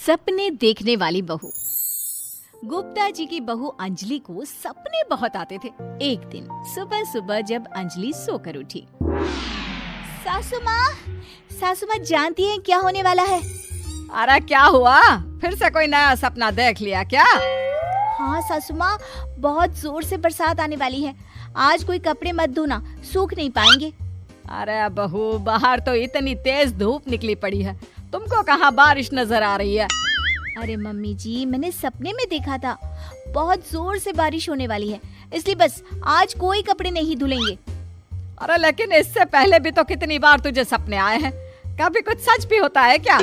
सपने देखने वाली बहू। गुप्ता जी की बहू अंजलि को सपने बहुत आते थे। एक दिन सुबह सुबह जब अंजलि सोकर उठी, सासू माँ जानती हैं क्या होने वाला है? अरे क्या हुआ, फिर से कोई नया सपना देख लिया क्या? हाँ सासू माँ, बहुत जोर से बरसात आने वाली है। आज कोई कपड़े मत धोना, सूख नहीं पाएंगे। अरे बहू, बाहर तो इतनी तेज धूप निकली पड़ी है, तुमको कहाँ बारिश नजर आ रही है? अरे मम्मी जी, मैंने सपने में देखा था बहुत जोर से बारिश होने वाली है, इसलिए बस आज कोई कपड़े नहीं धुलेंगे। अरे लेकिन इससे पहले भी तो कितनी बार तुझे सपने आए हैं, कभी कुछ सच भी होता है क्या?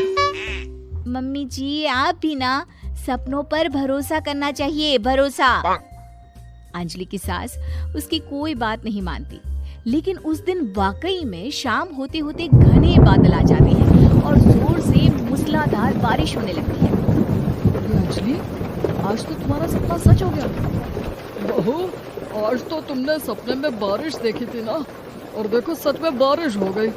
मम्मी जी, आप भी ना सपनों पर भरोसा करना चाहिए, भरोसा। अंजलि की सास उसकी कोई बात नहीं मानती, लेकिन उस दिन वाकई में शाम होते होते घने बादल आ जाते हैं और जोर से मूसलाधार बारिश होने लगती है। अंजलि, आज तो तुम्हारा सपना सच हो गया। बहू, आज तो तुमने सपने में बारिश देखी थी ना, और देखो सच में बारिश हो गई।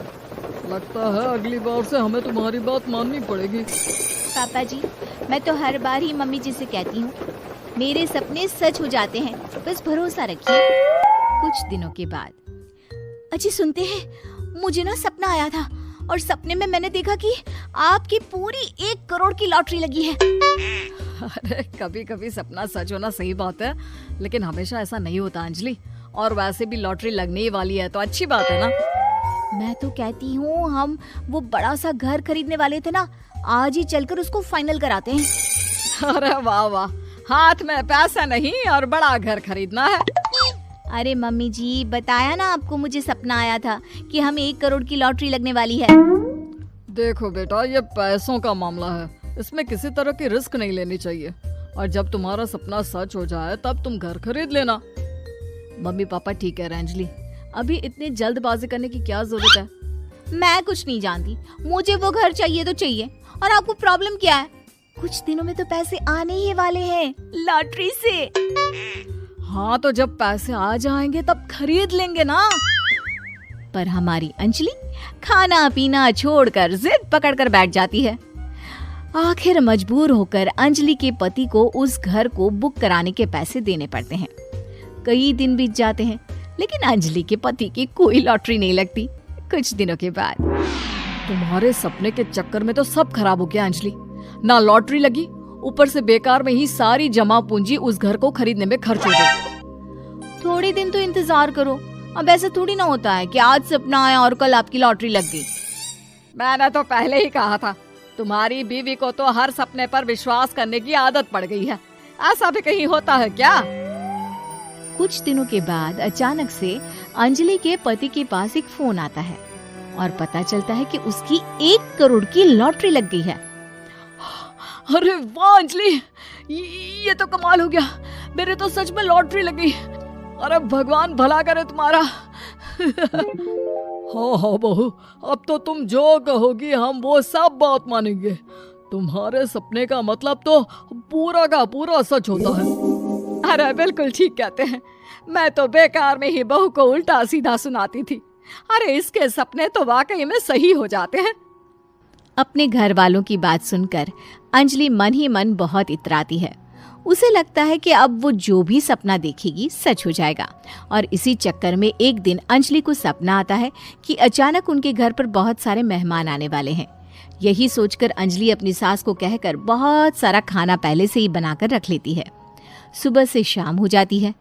लगता है अगली बार से हमें तुम्हारी बात माननी पड़ेगी। पापा जी, मैं तो हर बार ही मम्मी जी से कहती हूँ, मेरे सपने सच हो जाते हैं, बस भरोसा रखिए। कुछ दिनों के बाद, अजी सुनते हैं, मुझे ना सपना आया था और सपने में मैंने देखा कि आपकी पूरी 1 करोड़ की लॉटरी लगी है। अरे कभी कभी सपना सच होना सही बात है, लेकिन हमेशा ऐसा नहीं होता अंजलि। और वैसे भी लॉटरी लगने ही वाली है तो अच्छी बात है ना। मैं तो कहती हूँ, हम वो बड़ा सा घर खरीदने वाले थे ना, आज ही चलकर उसको फाइनल कराते हैं। अरे वाह वाह, हाथ में पैसा नहीं और बड़ा घर खरीदना है। अरे मम्मी जी, बताया ना आपको, मुझे सपना आया था कि हमें 1 करोड़ की लॉटरी लगने वाली है। देखो बेटा, ये पैसों का मामला है, इसमें किसी तरह की रिस्क नहीं लेनी चाहिए। और जब तुम्हारा सपना सच हो जाए तब तुम घर खरीद लेना। मम्मी पापा ठीक कह रहे हैं अंजलि, अभी इतनी जल्दबाजी करने की क्या जरूरत है? मैं कुछ नहीं जानती, मुझे वो घर चाहिए तो चाहिए। और आपको प्रॉब्लम क्या है? कुछ दिनों में तो पैसे आने ही वाले हैं लॉटरी से। हाँ तो जब पैसे आ जाएंगे तब खरीद लेंगे ना। पर हमारी अंजलि खाना पीना छोड़कर जिद पकड़कर बैठ जाती है। आखिर मजबूर होकर अंजलि के पति को उस घर को बुक कराने के पैसे देने पड़ते हैं। कई दिन बीत जाते हैं, लेकिन अंजलि के पति की कोई लॉटरी नहीं लगती। कुछ दिनों के बाद, तुम्हारे सपने के चक्कर में तो सब खराब हो गया अंजलि। ना लॉटरी लगी, ऊपर से बेकार में ही सारी जमा पूंजी उस घर को खरीदने में खर्च हो गई। थोड़े दिन तो इंतजार करो, अब ऐसा थोड़ी ना होता है कि आज सपना आया और कल आपकी लॉटरी लग गई। मैंने तो पहले ही कहा था, तुम्हारी बीवी को तो हर सपने पर विश्वास करने की आदत पड़ गई है। ऐसा भी कहीं होता है क्या? कुछ दिनों के बाद अचानक से अंजलि के पति के पास एक फोन आता है और पता चलता है कि उसकी 1 करोड़ की लॉटरी लग गई है। अरे वाह अंजलि, ये तो कमाल हो गया, मेरे तो सच में लॉटरी लगी। अरे भगवान भला करे तुम्हारा। हाँ हाँ बहू, अब तो तुम जो कहोगी हम वो सब बात मानेंगे। तुम्हारे सपने का मतलब तो पूरा का पूरा सच होता है। अरे बिल्कुल ठीक कहते हैं, मैं तो बेकार में ही बहू को उल्टा सीधा सुनाती थी। अरे इसके सपने तो वाकई में सही हो जाते हैं। अपने घर वालों की बात सुनकर अंजलि मन ही मन बहुत इतराती है। उसे लगता है कि अब वो जो भी सपना देखेगी सच हो जाएगा। और इसी चक्कर में एक दिन अंजलि को सपना आता है कि अचानक उनके घर पर बहुत सारे मेहमान आने वाले हैं। यही सोचकर अंजलि अपनी सास को कहकर बहुत सारा खाना पहले से ही बनाकर रख लेती है। सुबह से शाम हो जाती है।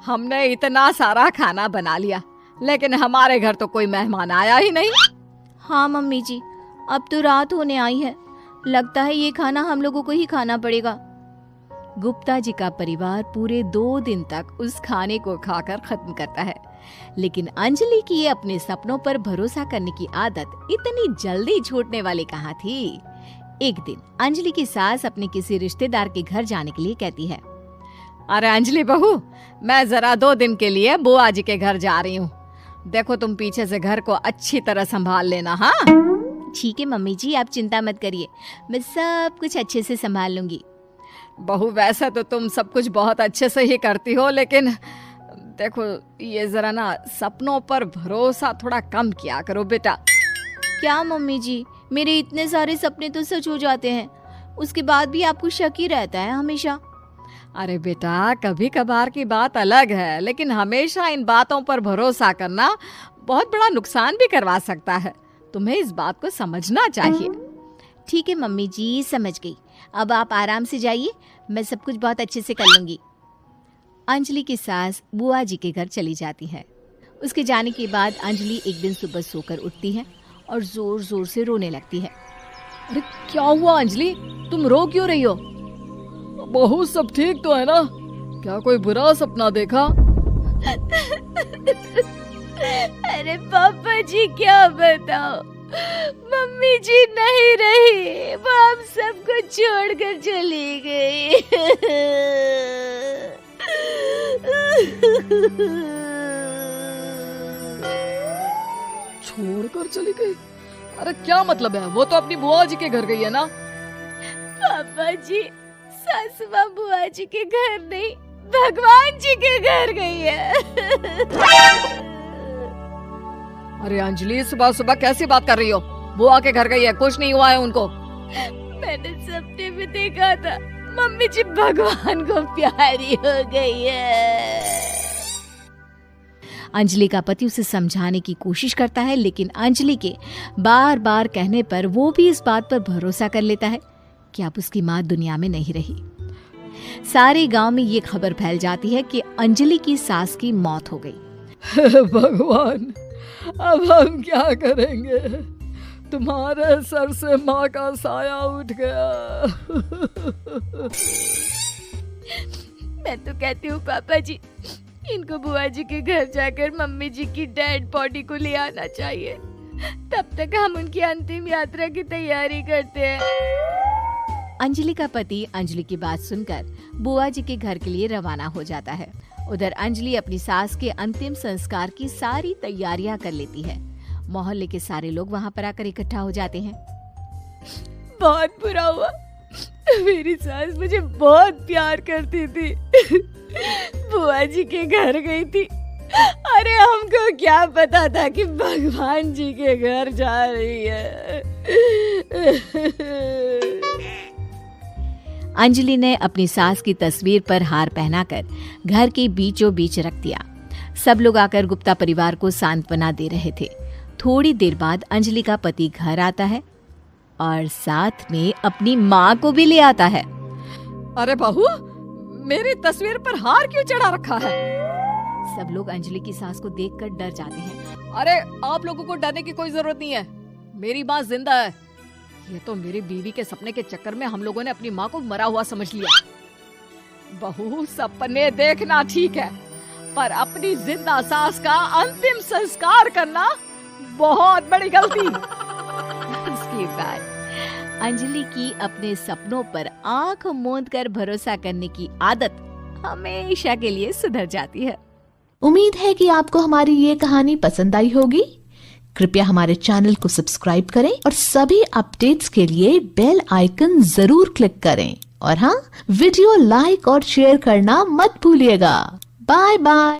हमने इतना सारा खाना बना लिया, लेकिन हमारे घर तो कोई मेहमान आया ही नहीं। हाँ मम्मी जी, अब तो रात होने आई है, लगता है ये खाना हम लोगों को ही खाना पड़ेगा। गुप्ता जी का परिवार पूरे 2 दिन तक उस खाने को खाकर खत्म करता है, लेकिन अंजलि की अपने सपनों पर भरोसा करने की आदत इतनी जल्दी छूटने वाली कहाँ थी। एक दिन अंजलि की सास अपने किसी रिश्तेदार के घर जाने के लिए कहती है, अरे अंजलि बहू, मैं जरा 2 दिन के लिए बुआ जी के घर जा रही हूँ। देखो तुम पीछे से घर को अच्छी तरह संभाल लेना। हाँ ठीक है मम्मी जी, आप चिंता मत करिए, मैं सब कुछ अच्छे से संभाल लूंगी। बहू, वैसे तो तुम सब कुछ बहुत अच्छे से ही करती हो, लेकिन देखो ये जरा ना सपनों पर भरोसा थोड़ा कम किया करो बेटा। क्या मम्मी जी, मेरे इतने सारे सपने तो सच हो जाते हैं, उसके बाद भी आपको शक ही रहता है हमेशा। अरे बेटा, कभी कभार की बात अलग है, लेकिन हमेशा इन बातों पर भरोसा करना बहुत बड़ा नुकसान भी करवा सकता है। तुम्हें इस बात को समझना चाहिए। ठीक है मम्मी जी, समझ गई। अब आप आराम से जाइए, मैं सब कुछ बहुत अच्छे से कर लूंगी। अंजलि की सास बुआ जी के घर चली जाती है। उसके जाने के बाद अंजलि एक दिन सुबह सोकर उठती है और जोर जोर से रोने लगती है। अरे क्या हुआ अंजलि, तुम रो क्यों रही हो? बहू सब ठीक तो है ना? क्या कोई बुरा सपना देखा? अरे पापा जी क्या बताओ, मम्मी जी नहीं रही, वो हम सबको छोड़कर चली गई। छोड़कर चली गई? अरे क्या मतलब है? वो तो अपनी बुआ जी के घर गई है ना? पापा जी, सासू माँ बुआ जी के घर नहीं, भगवान जी के घर गई है। अरे अंजलि, सुबह सुबह कैसी बात कर रही हो? बुआ के घर गई है, कुछ नहीं हुआ है उनको। मैंने सपने में देखा था, मम्मी जी भगवान को प्यारी हो गई है। अंजलि का पति उसे समझाने की कोशिश करता है, लेकिन अंजलि के बार बार कहने पर वो भी इस बात पर भरोसा कर लेता है कि अब उसकी माँ दुनिया में नहीं रही। सारे गांव में ये खबर फैल जाती है कि अंजलि की सास की मौत हो गई। भगवान, अब हम क्या करेंगे? तुम्हारे सर से माँ का साया उठ गया। मैं तो कहती हूँ पापा जी, इनको बुआ जी के घर जाकर मम्मी जी की डेड बॉडी को ले आना चाहिए, तब तक हम उनकी अंतिम यात्रा की तैयारी करते हैं। अंजलि का पति अंजलि की बात सुनकर बुआ जी के घर के लिए रवाना हो जाता है। उधर अंजलि अपनी सास के अंतिम संस्कार की सारी तैयारियां कर लेती है। मोहल्ले के सारे लोग वहां पर आकर इकट्ठा हो जाते हैं। बहुत बुरा हुआ, मेरी सास मुझे बहुत प्यार करती थी, बुआ जी के घर गई थी। अरे हमको क्या पता था कि भगवान जी के घर जा रही है। अंजलि ने अपनी सास की तस्वीर पर हार पहनाकर घर के बीचों बीच रख दिया। सब लोग आकर गुप्ता परिवार को सांत्वना दे रहे थे। थोड़ी देर बाद अंजलि का पति घर आता है और साथ में अपनी माँ को भी ले आता है। अरे बहू, मेरी तस्वीर पर हार क्यों चढ़ा रखा है? सब लोग अंजलि की सास को देखकर डर जाते हैं। अरे आप लोगों को डरने की कोई जरूरत नहीं है, मेरी माँ जिंदा है। ये तो मेरी बीवी के सपने के चक्कर में हम लोगों ने अपनी माँ को मरा हुआ समझ लिया। बहू, सपने देखना ठीक है, पर अपनी जिंदा सास का अंतिम संस्कार करना बहुत बड़ी गलती। उसके बाद अंजलि की अपने सपनों पर आंख मूंद कर भरोसा करने की आदत हमेशा के लिए सुधर जाती है। उम्मीद है कि आपको हमारी ये कहानी पसंद आई होगी। कृपया हमारे चैनल को सब्सक्राइब करें और सभी अपडेट्स के लिए बेल आइकन जरूर क्लिक करें। और हाँ, वीडियो लाइक और शेयर करना मत भूलिएगा। Bye bye.